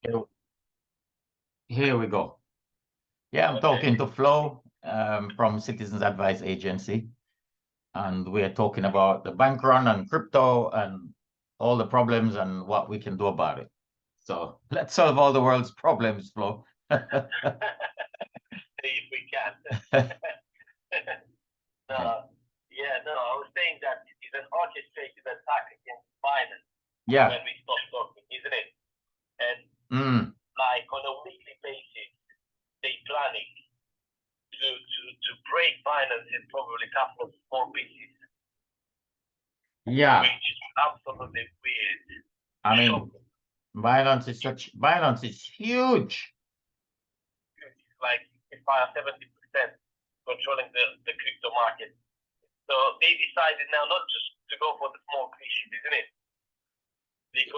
Here here we go. Yeah, I'm Okay. talking to Flo from Citizens Advice Agency, and we're talking about the bank run and crypto and all the problems and what we can do about it. So let's solve all the world's problems, Flo. If we can. No, yeah, no, I was saying that it is an orchestrated attack against finance Yeah. when we stop talking, isn't it? And Mm. like on a weekly basis, they planning to break finance in probably a couple of small pieces, Yeah. which is absolutely weird. I mean, Shocking. Binance is huge. It's like 65-70% controlling the crypto market. So they decided now not just to go for the small pieces, isn't it?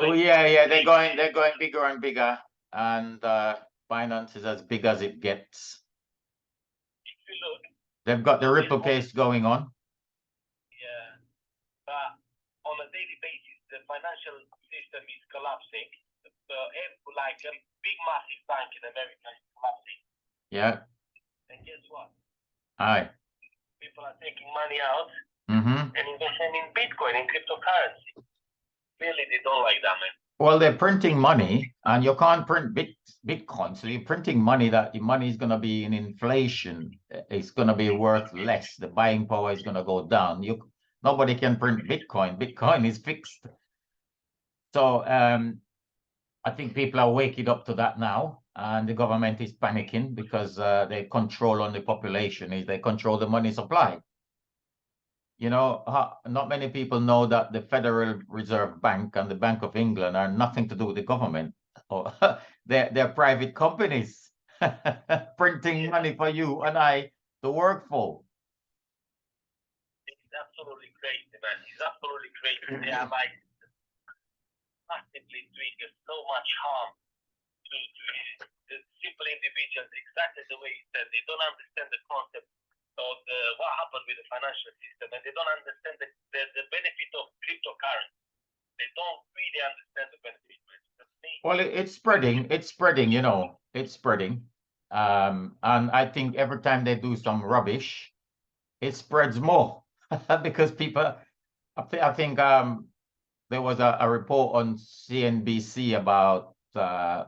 Oh yeah, they're going bigger and bigger, and Binance is as big as it gets. If you look, They've got the Ripple case going on. yeah, but on a daily basis, the financial system is collapsing. Like a big, massive bank in America is collapsing. Yeah. And guess what? Aye. People are taking money out Mm-hmm. and investing in Bitcoin, in cryptocurrency. Really, they don't like that, man. Well, they're printing money, and you can't print Bitcoin. So you're printing money that your money is going to be in inflation. It's going to be worth less. The buying power is going to go down. Nobody can print Bitcoin. Bitcoin is fixed. So I think people are waking up to that now, and the government is panicking because they control on the population is they control the money supply. You know, not many people know that the Federal Reserve Bank and the Bank of England are nothing to do with the government. Or they're private companies printing money for you and I to work for. It's absolutely crazy, man. It's absolutely crazy. They are like actively doing so much harm to the simple individuals, exactly the way you said. They don't understand the concept of what happened with the financial system, and they don't understand the benefit of cryptocurrency. They don't really understand the benefit. Well, it's spreading. It's spreading, you know, it's spreading. And I think every time they do some rubbish, it spreads more because people, I think there was a report on CNBC about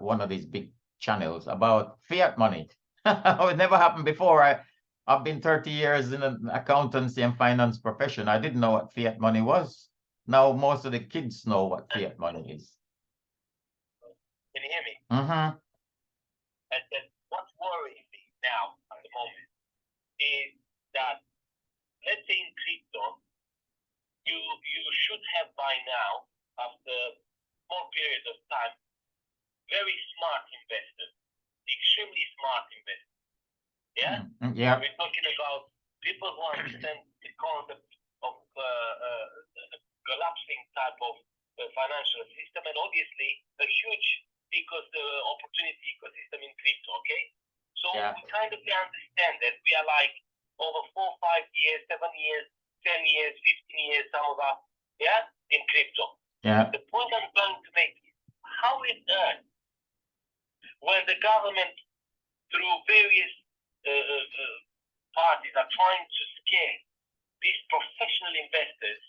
one of these big channels about fiat money. It never happened before. I've been 30 years in an accountancy and finance profession. I didn't know what fiat money was. Now most of the kids know what fiat money is. Can you hear me? Mm-hmm. And then what's worrying me now at the moment is that, let's say in crypto, you should have by now, after a small period of time, very smart investors, extremely smart investors. Yeah? Mm-hmm. Yeah. We're talking about people who understand the concept of collapsing type of financial system, and obviously a huge opportunity ecosystem in crypto, okay? So we kind of understand that we are like over 4, 5 years, 7 years, 10 years, 15 years, some of us, yeah, in crypto. Yeah. The point I'm trying to make is how it earned when the government, through various parties, are trying to scare these professional investors.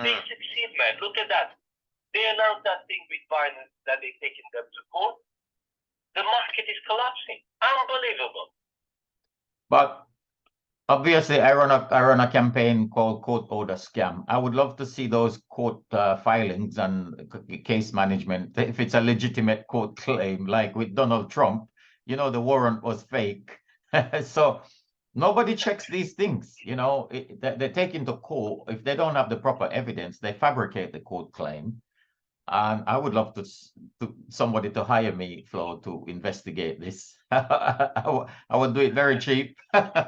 They succeed, man. Look at that. They announced that thing with Binance that they're taking them to court. The market is collapsing. Unbelievable. But obviously, I run a campaign called Court Order Scam. I would love to see those court filings and case management. If it's a legitimate court claim, like with Donald Trump, you know, the warrant was fake. So nobody checks these things. You know, they take into court. If they don't have the proper evidence, they fabricate the court claim. And I would love to somebody to hire me, Flo, to investigate this. I would do it very cheap. But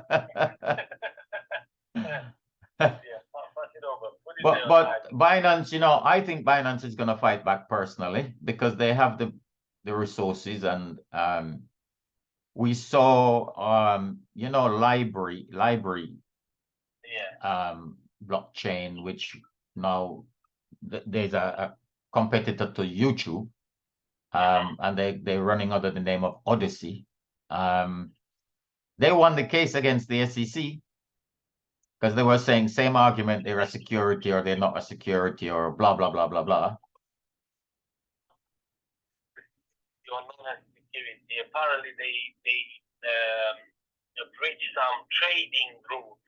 Binance, you know, I think Binance is going to fight back personally because they have the resources, and we saw you know, library blockchain, which now there's a competitor to YouTube. and they're running under the name of Odyssey. They won the case against the SEC because they were saying same argument, they're a security or they're not a security or blah, blah, blah, blah, blah. You're not a security. Apparently, they breached some trading rules.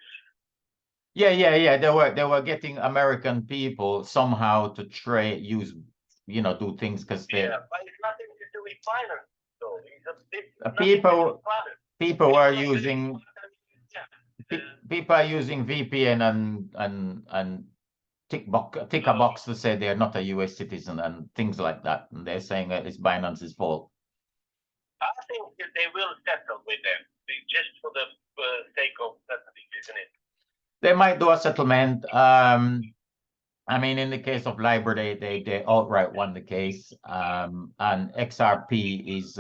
Yeah. They were getting American people somehow to trade, use, do things because they. Yeah, but it's nothing to do with finance, though. People are using. People are using VPN and tick a box to say they're not a US citizen and things like that, and they're saying that it's Binance's fault. I think they will settle with them just for the sake of settling, isn't it? They might do a settlement. I mean, in the case of Library, they outright won the case, and XRP is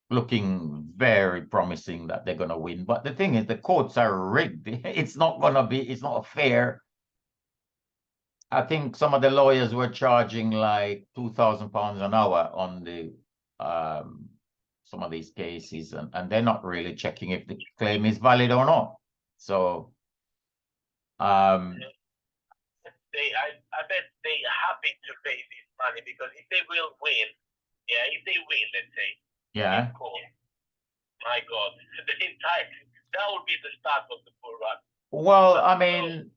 looking very promising that they're going to win. But the thing is, the courts are rigged. It's not fair. I think some of the lawyers were charging like £2,000 an hour on the some of these cases, and they're not really checking if the claim is valid or not. So I bet they're happy to pay this money because if they will win, let's say, yeah, my God, that would be the start of the bull run. Well, I mean,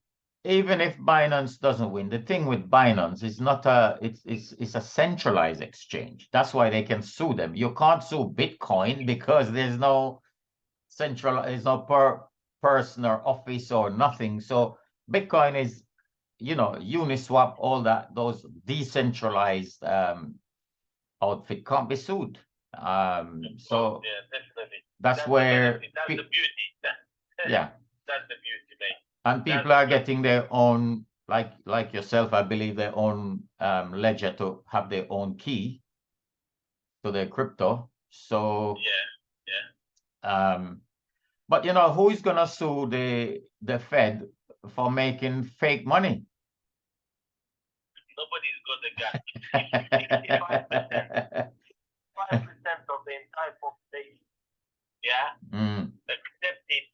even if Binance doesn't win, the thing with Binance is it's a centralized exchange. That's why they can sue them. You can't sue Bitcoin because there's no person or office or nothing. So Bitcoin is, Uniswap, all that, those decentralized outfit can't be sued. So yeah, definitely. That's where that's the beauty. Yeah. That's the beauty, mate. And people are getting their own, like yourself, I believe, their own ledger to have their own key to their crypto. So but who is gonna sue the Fed for making fake money? Nobody's got the gun. 5% of the entire population, accepted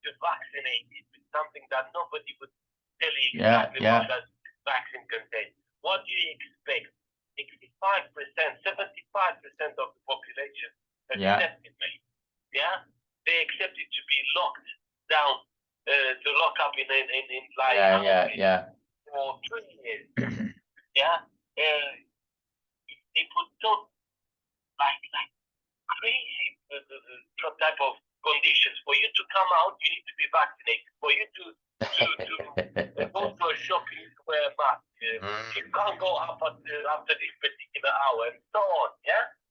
to vaccinate it with something that nobody would tell you exactly what that vaccine contains. What do you expect? 65%, 75% of the population accepted, mate. Yeah? They accepted to be locked down, to lock up in for 3 years. They put so like crazy type of conditions. For you to come out, you need to be vaccinated. For you to go to a shop, you need to wear a mask. You can't go up after this particular hour, and so on.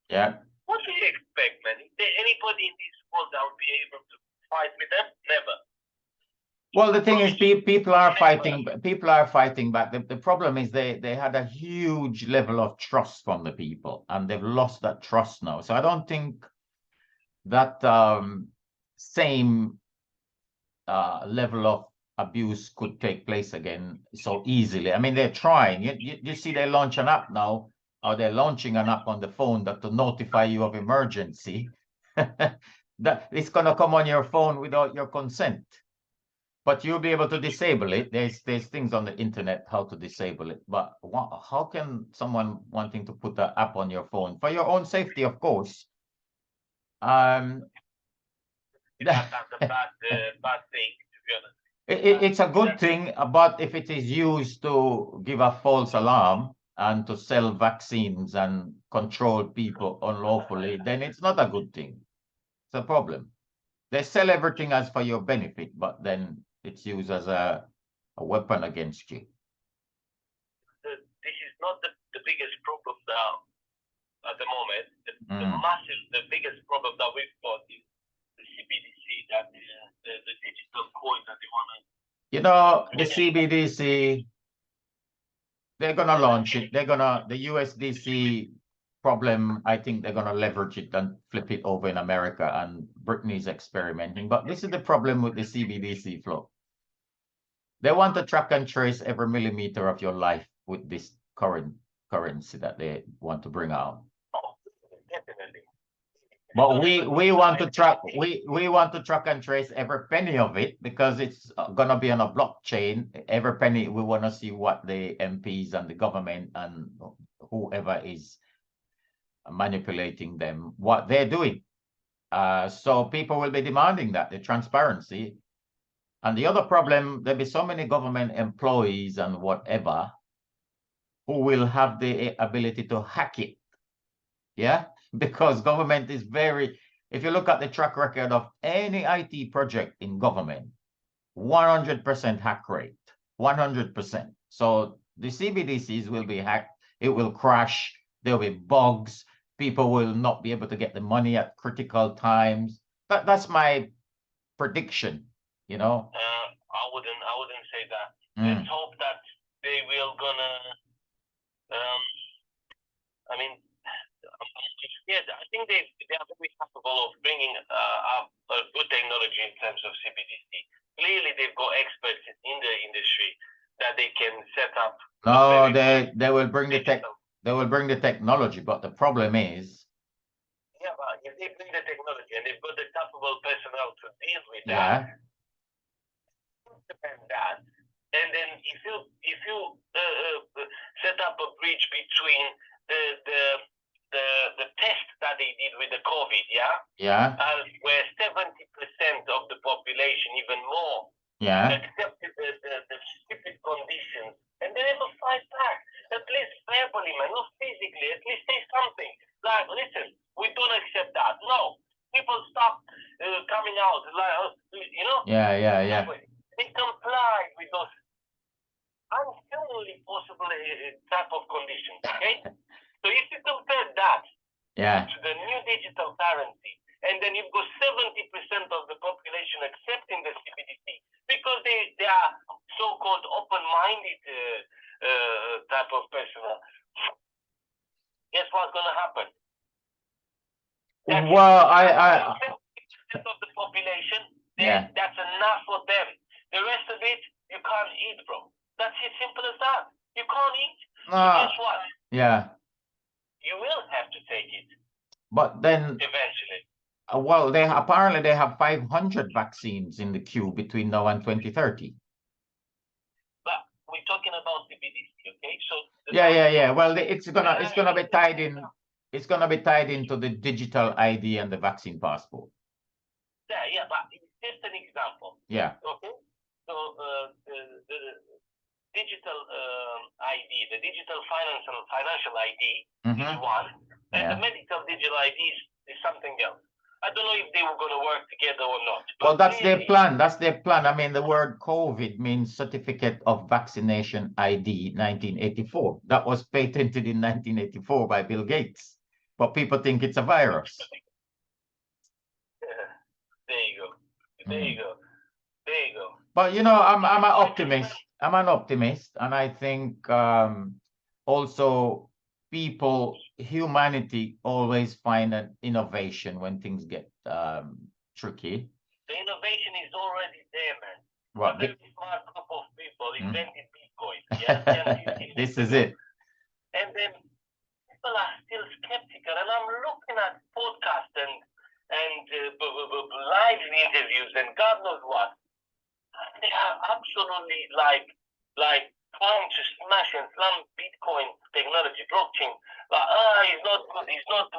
Yeah. What do you expect, man? Is there anybody in this world that would be able to fight with them? Never. Well, the thing is, people are fighting. People are fighting back. The problem is they had a huge level of trust from the people, and they've lost that trust now. So I don't think that same level of abuse could take place again so easily. I mean, they're trying. You see, they launch an app now, or they're launching an app on the phone that to notify you of emergency. That it's gonna come on your phone without your consent. But you'll be able to disable it. There's things on the internet how to disable it. But how can someone wanting to put an app on your phone for your own safety, of course? That's a bad thing, to be honest. It's a good thing, but if it is used to give a false alarm and to sell vaccines and control people unlawfully, then it's not a good thing. It's a problem. They sell everything as for your benefit, but then it's used as a weapon against you. This is not the biggest problem now at the moment. The biggest problem that we've got is the CBDC, that the digital coin that they want to. The CBDC, they're gonna launch it. The USDC problem, I think they're gonna leverage it and flip it over in America, and Britain is experimenting. But this is the problem with the CBDC flow. They want to track and trace every millimeter of your life with this current currency that they want to bring out. Oh, definitely. But we want to track and trace every penny of it, because it's gonna be on a blockchain. Every penny, we want to see what the MPs and the government and whoever is manipulating them, what they're doing. So people will be demanding that, the transparency. And the other problem, there'll be so many government employees and whatever who will have the ability to hack it. Yeah, because government is very, if you look at the track record of any IT project in government, 100% hack rate, 100%. So the CBDCs will be hacked, it will crash, there'll be bugs, people will not be able to get the money at critical times. That's my prediction, you know. I wouldn't say that. Let's hope that they will gonna. I mean, I'm scared. I think they are very capable of bringing up a good technology in terms of CBDC. Clearly, they've got experts in the industry that they can set up. No, they will bring the tech. They will bring the technology, but the problem is. Yeah, but if they bring the technology and they've got the capable personnel to deal with that, that, and then if you set up a bridge between the test that they did with the COVID, where 70% of the population, even more, accepted the stupid conditions, and they never fight back. At least verbally, man, not physically. At least say something like, "Listen, we don't accept that." No, people stop coming out, like, you know. They comply with those unhumanly possible type of conditions. Okay, so if you compare that to the new digital currency, and then you've got 70% of the population accepting the CBDC because they are so-called open-minded type of personnel. Guess what's going to happen? Well, of the population, that's enough for them. The rest of it, you can't eat, bro. That's as simple as that. You can't eat. So guess what? You will have to take it. But then eventually. Well, they apparently have 500 vaccines in the queue between now and 2030. But we're talking about CBDC, okay? So Well, it's gonna be tied in. It's gonna be tied into the digital ID and the vaccine passport. Yeah, but it's just an example. Yeah. Okay. So the digital ID, the digital financial ID is one, and the medical digital ID is something else. I don't know if they were going to work together or not. Well, that's their plan. That's their plan. I mean, the word COVID means Certificate of Vaccination ID 1984. That was patented in 1984 by Bill Gates. But people think it's a virus. There you go. There you go. There you go. But, you know, I'm an optimist. I'm an optimist. And I think also humanity always find an innovation when things get tricky. The innovation is already there, man. What? A very smart group of people invented Bitcoin. Yeah? This is it. And then people are still skeptical. And I'm looking at podcasts and live interviews and God knows what. They are absolutely like trying to smash and slam Bitcoin technology, blockchain. It's not good. It's not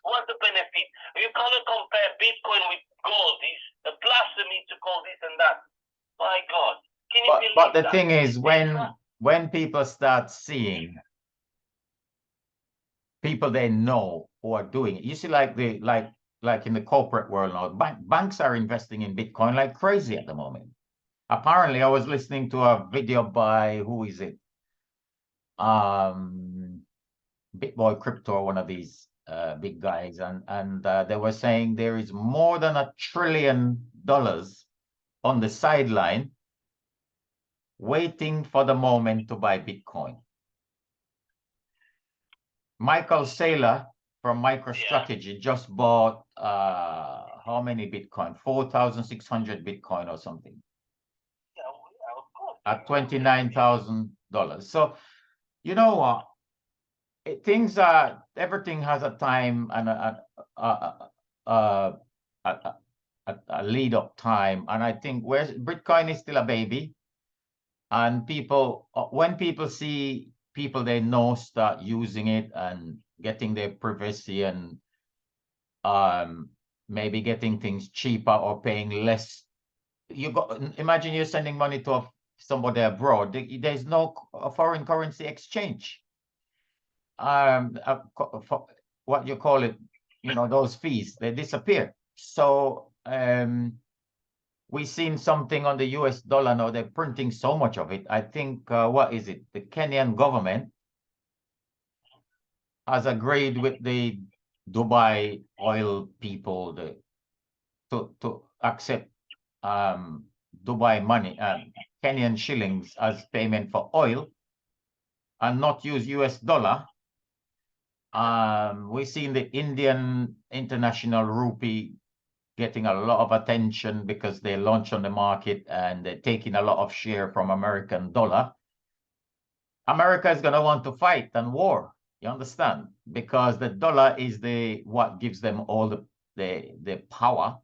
what's the benefit? You cannot compare Bitcoin with gold. It's a blasphemy to call this and that. My God. Can you believe but the that? thing is, when people start seeing people they know who are doing it, you see, like in the corporate world now, banks are investing in Bitcoin like crazy at the moment. Apparently, I was listening to a video by, who is it? BitBoy Crypto, one of these big guys, and they were saying there is more than $1 trillion on the sideline waiting for the moment to buy Bitcoin. Michael Saylor from MicroStrategy just bought how many Bitcoin? 4,600 Bitcoin or something. At $29,000. So, you know what? things are, everything has a time and a lead up time. And I think where Bitcoin is still a baby, and people, when people see people they know start using it and getting their privacy and maybe getting things cheaper or paying less. You got, imagine you're sending money to somebody abroad. There's no foreign currency exchange. What you call it, those fees, they disappear. So we've seen something on the US dollar now. They're printing so much of it. I think, what is it? The Kenyan government has agreed with the Dubai oil people to accept Dubai money, Kenyan shillings as payment for oil and not use US dollar. We've seen the Indian international rupee getting a lot of attention because they launched on the market and they're taking a lot of share from American dollar. America is going to want to fight and war. You understand? Because the dollar is what gives them all the power.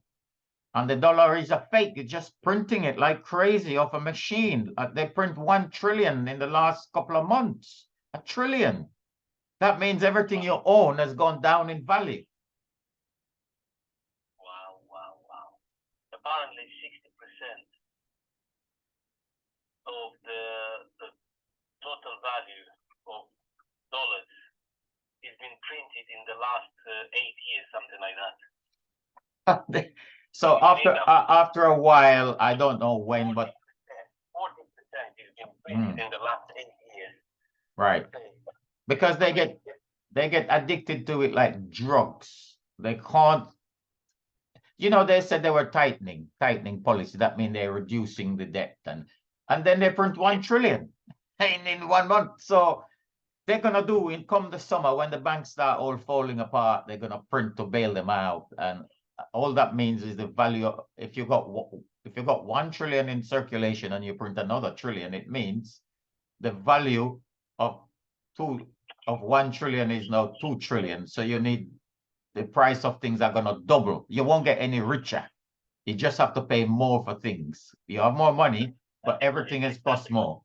And the dollar is a fake. You're just printing it like crazy off a machine. They print 1 trillion in the last couple of months. 1 trillion. That means everything you own has gone down in value. Wow. Apparently 60% of the total value of dollars has been printed in the last 8 years, something like that. So after a while, I don't know when, but 40% has been printed in the last 8 years. Right. Because they get addicted to it like drugs. They can't, they said they were tightening policy. That means they're reducing the debt and then they print 1 trillion in 1 month. So they're gonna do in come the summer when the banks start all falling apart, they're gonna print to bail them out. And all that means is the value of, if you got 1 trillion in circulation and you print another trillion, it means the value of 1 trillion is now 2 trillion. So you need, the price of things are gonna double. You won't get any richer. You just have to pay more for things. You have more money, but everything is cost more.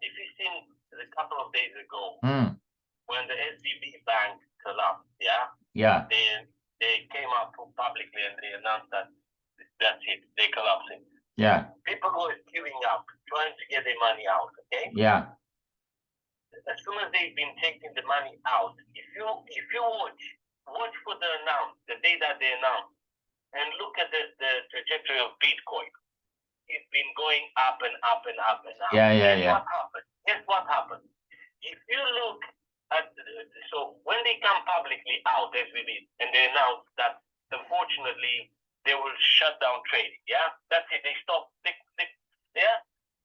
If you've seen a couple of days ago, when the SVB bank collapsed, they came out publicly and they announced that that's it, they're collapsing. Yeah. People were queuing up, trying to get their money out, okay? Yeah. As soon as they've been taking the money out, if you watch for the day that they announced, and look at the trajectory of Bitcoin. It's been going up and up and up and up. Guess what happened? If you look at, so when they come publicly out, SVB, and they announce that unfortunately they will shut down trading, that's it, they stop,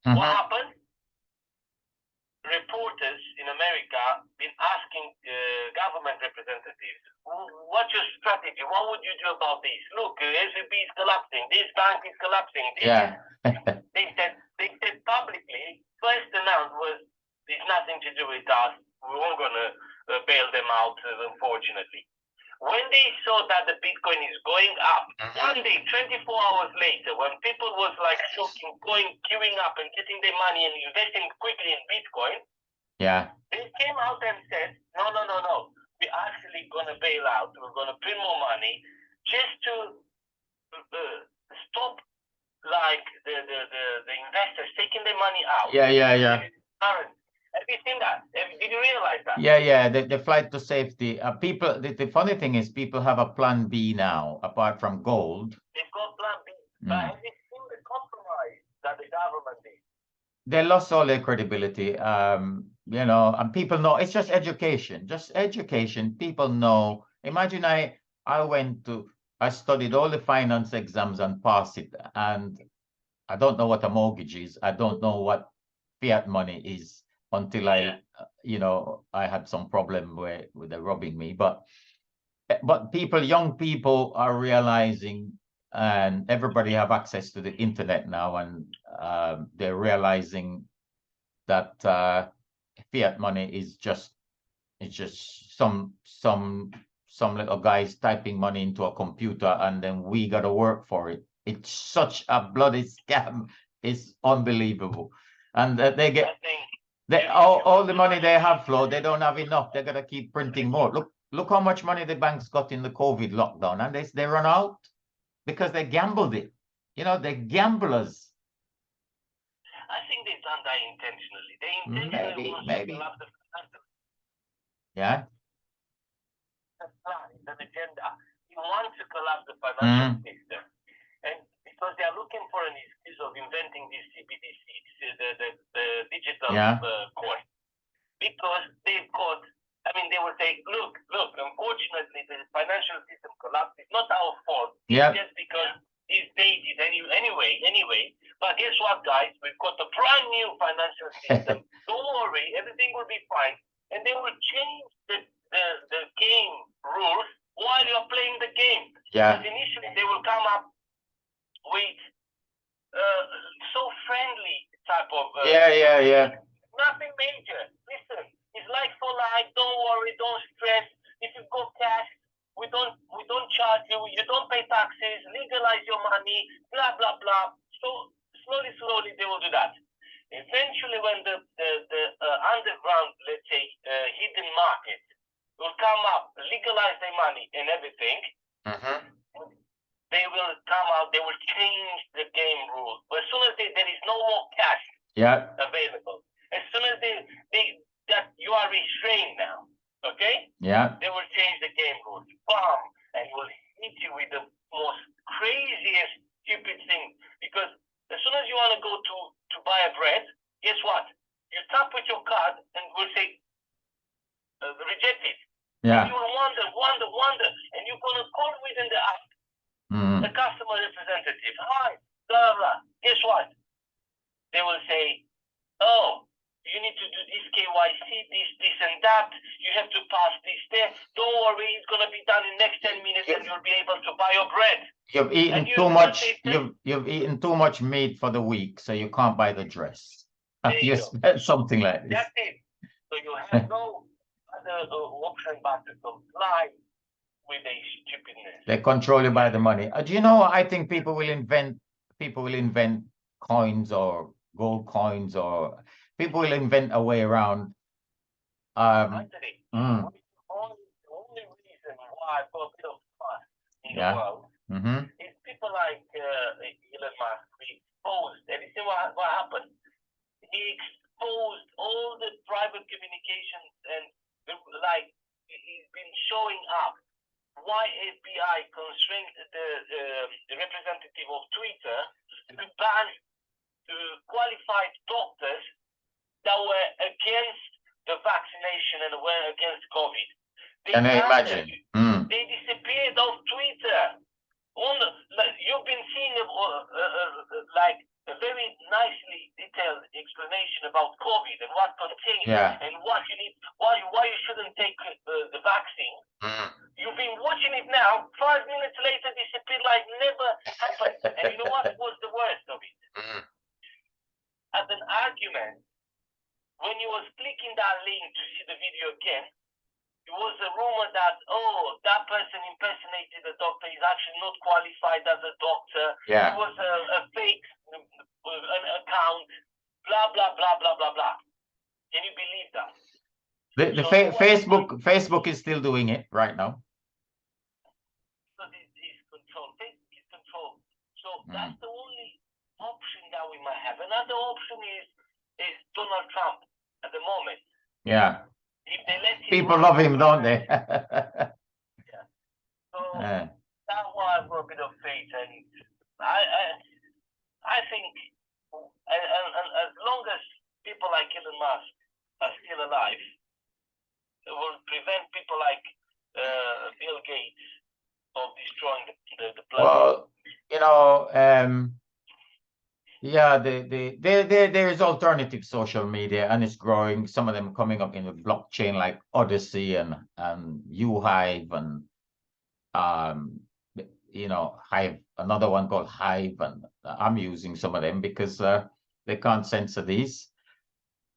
What happened? Reporters in America been asking government representatives, what's your strategy? What would you do about this? Look, SVB is collapsing. This bank is collapsing. They said publicly, first announced was, there's nothing to do with us. We weren't going to bail them out, unfortunately. When they saw that the Bitcoin is going up, one day, 24 hours later, when people was like shocking, queuing up and getting their money and investing quickly in Bitcoin, they came out and said, no. We're actually going to bail out. We're going to print more money just to stop like the investors taking their money out. Have you seen that? Did you realize that? Yeah. The flight to safety. People. The funny thing is, people have a plan B now, apart from gold. They've got plan B. But have you seen the compromise that the government did? They lost all their credibility. And people know it's just education. People know. Imagine I studied all the finance exams and passed it, and I don't know what a mortgage is. I don't know what fiat money is until I had some problem with the robbing me. But young people are realizing, and everybody have access to the internet now, and they're realizing that fiat money is just some little guys typing money into a computer, and then we got to work for it. It's such a bloody scam. It's unbelievable. And they get all the money they have flowed. They don't have enough. They got to keep printing more. Look how much money the banks got in the COVID lockdown, and they run out because they gambled it. You know, they're gamblers. I think they've done that intentionally. They intentionally maybe. want to collapse Yeah. It's an agenda. He wants to collapse the financial system, and because they are looking for an excuse of inventing this CBDC, the digital coin, because they've got. I mean, they will say, look. Unfortunately, the financial system collapsed. It's not our fault. Yeah. It's just because it's dated anyway. But guess what, guys? We've got a brand new financial system. Don't worry, everything will be fine. And they will change the game rules while you're playing the game. Yeah. Because initially they will come up with so friendly type of yeah. Nothing major. Listen, it's like for like. Don't worry, don't stress. If you've got cash, we don't charge you. You don't pay taxes. Legalize your money. Blah blah blah. So slowly they will do that. Eventually, when the underground, let's say, hidden market will come up, legalize their money and everything, they will come out. They will change the game rules. But as soon as there is no more cash available, as soon as that you are restrained now, okay? Yeah. They will change the game rules. Bam! And will hit you with the most craziest, stupid thing. Because as soon as you want to go to buy a bread, guess what? You tap with your card and will say, rejected. Yeah. And you will wonder. And you're going to call within the app, the customer representative. Hi, blah, blah. Guess what? They will say, oh, you need to do this KYC, this and that. You have to pass this there. Don't worry, it's going to be done in next 10 minutes and you'll be able to buy your bread. You've eaten too much. You've eaten too much meat for the week, so you can't buy the dress. Something like this. That's it. So you have no other option but to comply with a stupidness. They control you by the money. Do you know? I think people will invent coins or gold coins, or people will invent a way around. Anthony, the only reason why I've got a bit of fun in the world is people like Elon Musk exposed. And you see what happened? He exposed all the private communications and he's been showing up why FBI constrained the representative of Twitter to ban qualified doctors that were against the vaccination and were against COVID. Can I imagine? They disappeared off Twitter. You've been seeing like a very nicely detailed explanation about COVID and what contains and what you need, why you shouldn't take the vaccine. You've been watching it now. 5 minutes later, disappeared like never happened. And you know what was the worst of it? As an argument, when you was clicking that link to see the video again, it was a rumor that, that person impersonated a doctor, is actually not qualified as a doctor. It was a fake an account, blah, blah, blah, blah, blah, blah. Can you believe that? Facebook is still doing it right now. So this is control. Facebook is control. So that's the only option that we might have. Another option is Donald Trump at the moment. Yeah. If they let him people love him, don't they? So that's why I've got a bit of faith, and I think as long as people like Elon Musk are still alive, it will prevent people like Bill Gates of destroying the planet. Well, you know, there is alternative social media, and it's growing. Some of them coming up in the blockchain, like Odyssey and UHive and Hive. Another one called Hive, and I'm using some of them because they can't censor these.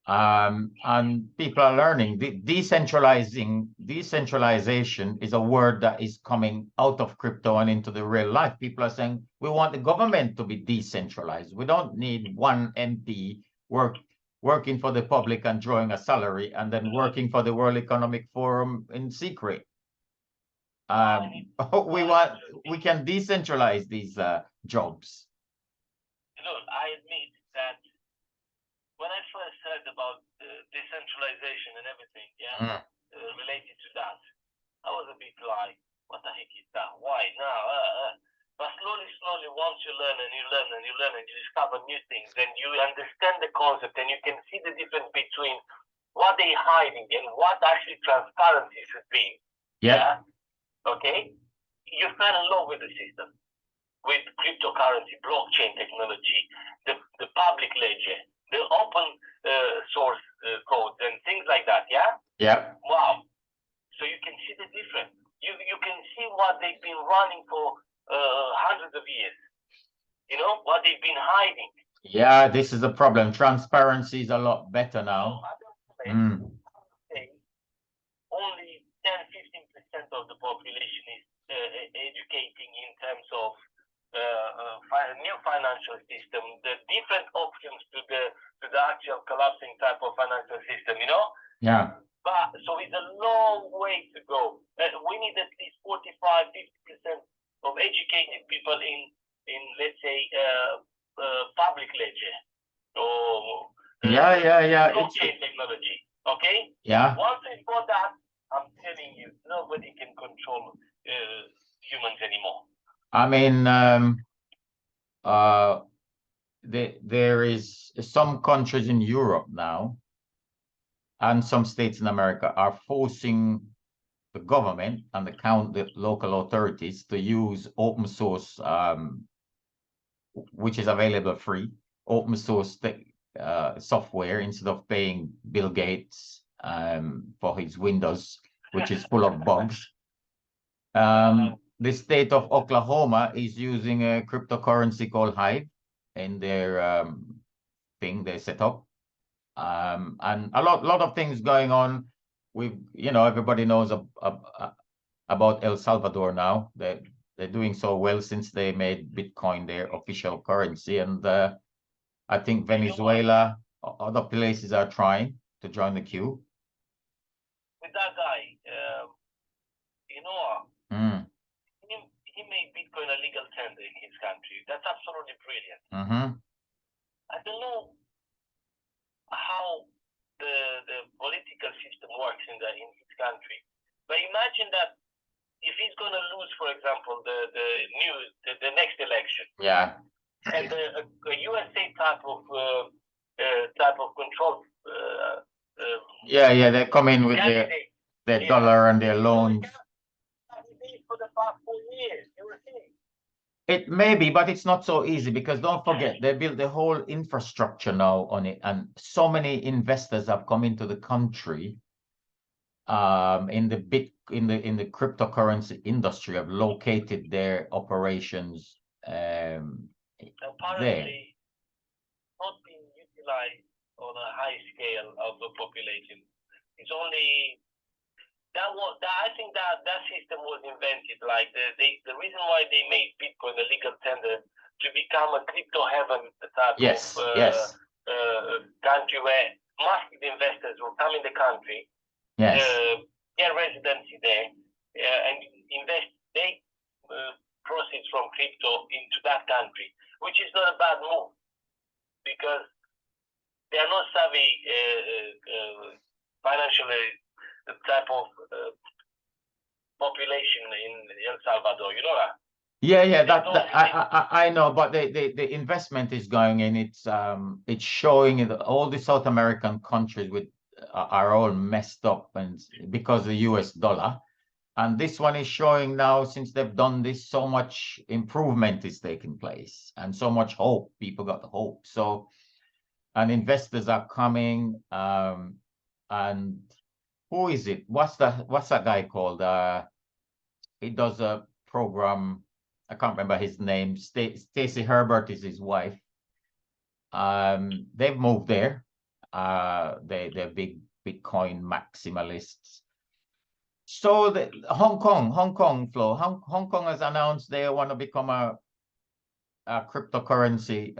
And people are learning. Decentralization is a word that is coming out of crypto and into the real life. People are saying, we want the government to be decentralized. We don't need one MP working for the public and drawing a salary and then working for the World Economic Forum in secret. We can decentralize these jobs. Look, I admit that when I first heard about decentralization and everything, related to that, I was a bit like, what the heck is that? Why now? But slowly, once you learn and you learn and you learn and you discover new things, and you understand the concept, and you can see the difference between what they're hiding and what actually transparency should be. Yeah. Okay? You fell in love with the system, with cryptocurrency, blockchain technology, the public ledger, the open source codes and things like that, Yeah. Wow. So you can see the difference. You can see what they've been running for hundreds of years. You know, what they've been hiding. Yeah, this is the problem. Transparency is a lot better now. So, only 10-15% of the population is educating in terms of new financial system, the different options to the actual collapsing type of financial system, you know? Yeah. But so it's a long way to go. We need at least 45-50% of educated people in let's say public ledger or blockchain technology. Okay? Yeah. Once we've got that, I'm telling you, nobody can control humans anymore. I mean, there is some countries in Europe now and some states in America are forcing the government and the local authorities to use open source, which is available free, open source software instead of paying Bill Gates for his Windows, which is full of bugs. The state of Oklahoma is using a cryptocurrency called Hive in their thing they set up. And a lot of things going on. Everybody knows about El Salvador now. They're doing so well since they made Bitcoin their official currency. And I think Venezuela, other places are trying to join the queue. With that guy, he made Bitcoin a legal tender in his country. That's absolutely brilliant. I don't know how the political system works in his country, but imagine that if he's going to lose, for example, the next election, and a USA type of control, they come in with their dollar and their loans. For the past 4 years, you were saying. It may be, but it's not so easy because don't forget they built the whole infrastructure now on it, and so many investors have come into the country in the cryptocurrency industry, have located their operations apparently not being utilized on a high scale of the population. It's only I think that system was invented, like the reason why they made Bitcoin a legal tender to become a crypto heaven type of country where massive investors will come in the country, get residency there, and invest their proceeds from crypto into that country, which is not a bad move because they are not savvy financially. The type of population in El Salvador, you know that? I know, but the investment is going in. It's showing in all the South American countries are all messed up and because of the US dollar, and this one is showing now since they've done this, so much improvement is taking place and so much hope. People got the hope. So, and investors are coming, and who is it? What's that guy called? He does a program. I can't remember his name. Stacey Herbert is his wife. They've moved there. They're big Bitcoin maximalists. So the Hong Kong flow. Hong Kong has announced they want to become a cryptocurrency,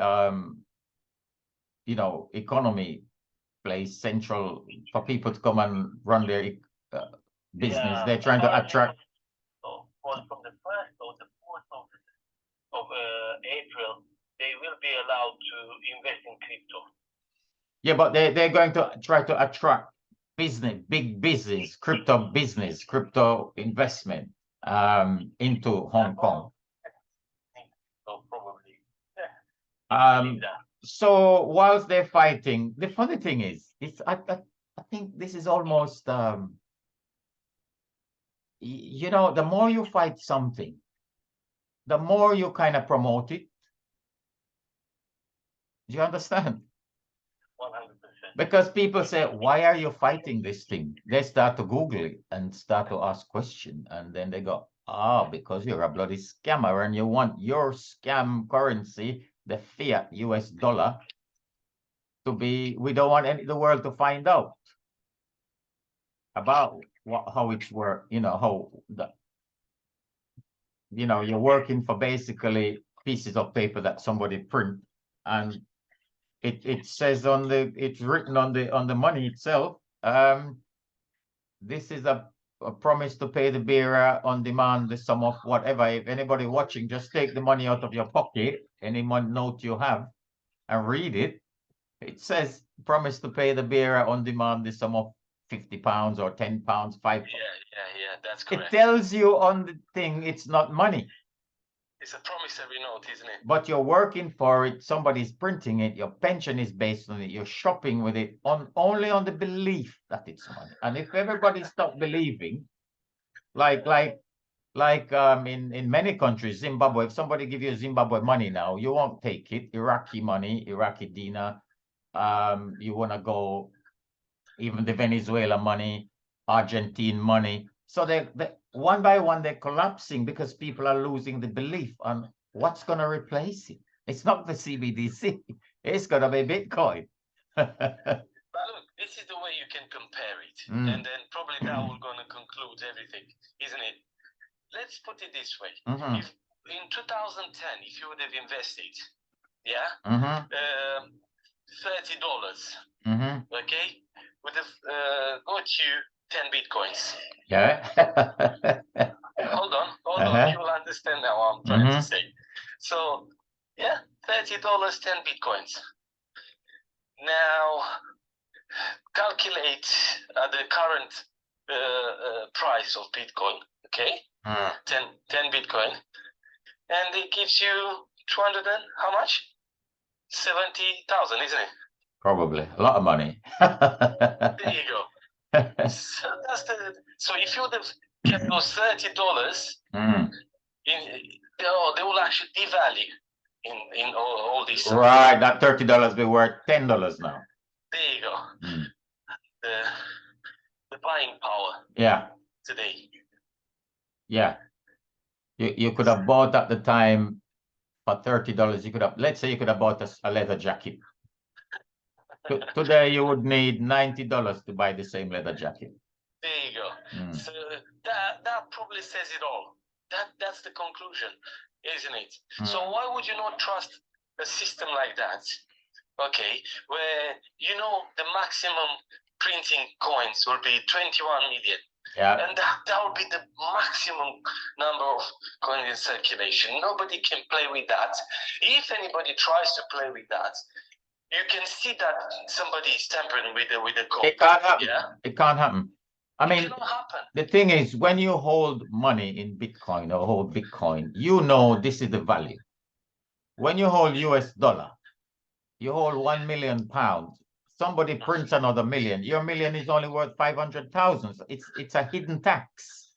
economy place, central for people to come and run their business. They're trying to attract. So from the 1st or the 4th of April, they will be allowed to invest in crypto. Yeah, but they're going to try to attract big business, crypto investment into Hong Kong. So probably. So whilst they're fighting, the funny thing is, I think this is almost the more you fight something, the more you kind of promote it. Do you understand? 100%. Because people say, why are you fighting this thing? They start to Google it and start to ask questions. And then they go, because you're a bloody scammer and you want your scam currency, the Fiat US dollar, to be, we don't want the world to find out about how it's work, you're working for basically pieces of paper that somebody print, and it says it's written on the money itself. This is a promise to pay the bearer on demand the sum of whatever. If anybody watching, just take the money out of your pocket, any note you have, and read it. It says promise to pay the bearer on demand the sum of £50 or £10, £5. Yeah, that's correct. It tells you on the thing it's not money. It's a promissory note, isn't it? But you're working for it, somebody's printing it, your pension is based on it, you're shopping with it only on the belief that it's money. And if everybody stopped believing, like in many countries, Zimbabwe, if somebody give you Zimbabwe money now, you won't take it. Iraqi money, Iraqi dinar, you want to go, even the Venezuela money, Argentine money. So they one by one, they're collapsing because people are losing the belief on what's going to replace it. It's not the CBDC. It's going to be Bitcoin. But look, this is the way you can compare it. And then probably that will going to conclude everything, isn't it? Let's put it this way. If in 2010, if you would have invested, $30, okay, would have got you 10 Bitcoins. Yeah. Hold on. You will understand now what I'm trying to say. So, yeah, $30, 10 Bitcoins. Now, calculate the current price of Bitcoin, okay? 10 Bitcoin. And it gives you 200 and how much? 70,000, isn't it? Probably. A lot of money. There you go. So that's so if you would have kept those $30 they will actually devalue in all these. Right, that $30 be worth $10 now. There you go. The buying power. Yeah. Today. Yeah. You could have bought at the time for $30. You could have, let's say, you could have bought a leather jacket. Today, you would need $90 to buy the same leather jacket. There you go. So that probably says it all. That's the conclusion, isn't it? So why would you not trust a system like that? Okay, where the maximum printing coins will be 21 million. Yeah. And that will be the maximum number of coins in circulation. Nobody can play with that. If anybody tries to play with that, you can see that somebody is tampering with the code. It can't happen. Yeah? It can't happen. I mean, the thing is, when you hold money in Bitcoin or hold Bitcoin, this is the value. When you hold US dollar, you hold £1 million. Somebody prints another million. Your million is only worth 500,000. It's a hidden tax.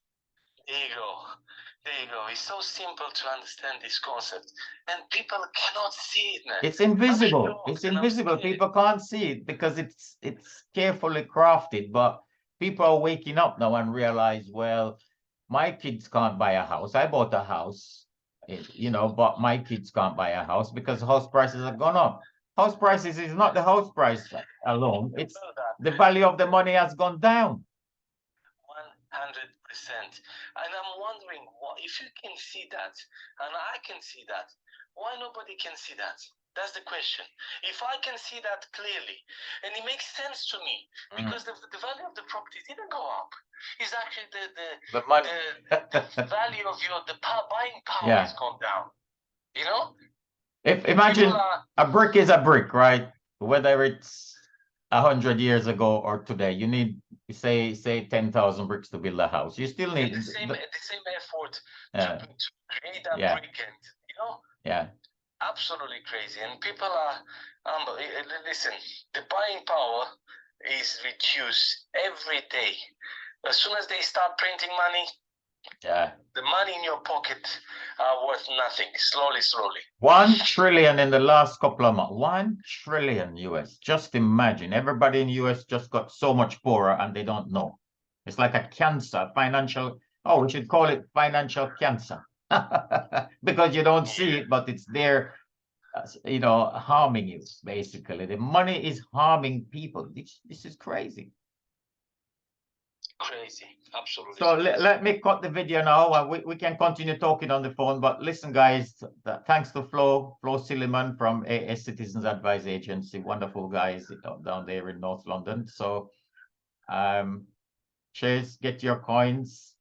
There you go. There you go. It's so simple to understand this concept, and people cannot see it now. It's invisible. It's invisible. People can't see it because it's carefully crafted. But people are waking up now and realize, well, my kids can't buy a house. I bought a house, but my kids can't buy a house because house prices have gone up. House prices is not the house price alone. It's Know that. the value of the money has gone down. 100%. And I'm wondering if you can see that, and I can see that, why nobody can see that? That's the question. If I can see that clearly, and it makes sense to me, because the value of the property didn't go up. It's actually The money. the value of buying power Yeah. has gone down. You know? If imagine a brick is a brick, right? Whether it's 100 years ago or today, you need say 10,000 bricks to build a house. You still need the same effort Yeah. to create that Yeah. brick, and you know, yeah. absolutely crazy. And people are listen, the buying power is reduced every day. As soon as they start printing money, Yeah. the money in your pocket are worth nothing. Slowly. 1 trillion in the last couple of months. 1 trillion US. Just imagine. Everybody in US just got so much poorer and they don't know. It's like a cancer, financial. Oh, we should call it financial cancer. Because you don't see it, but it's there, you know, harming you, basically. The money is harming people. This is crazy. Crazy, absolutely. So let me cut the video now, and we can continue talking on the phone. But listen, guys, thanks to Flo Silimon from AS Citizens Advice Agency. Wonderful guys down there in North London. So cheers, get your coins.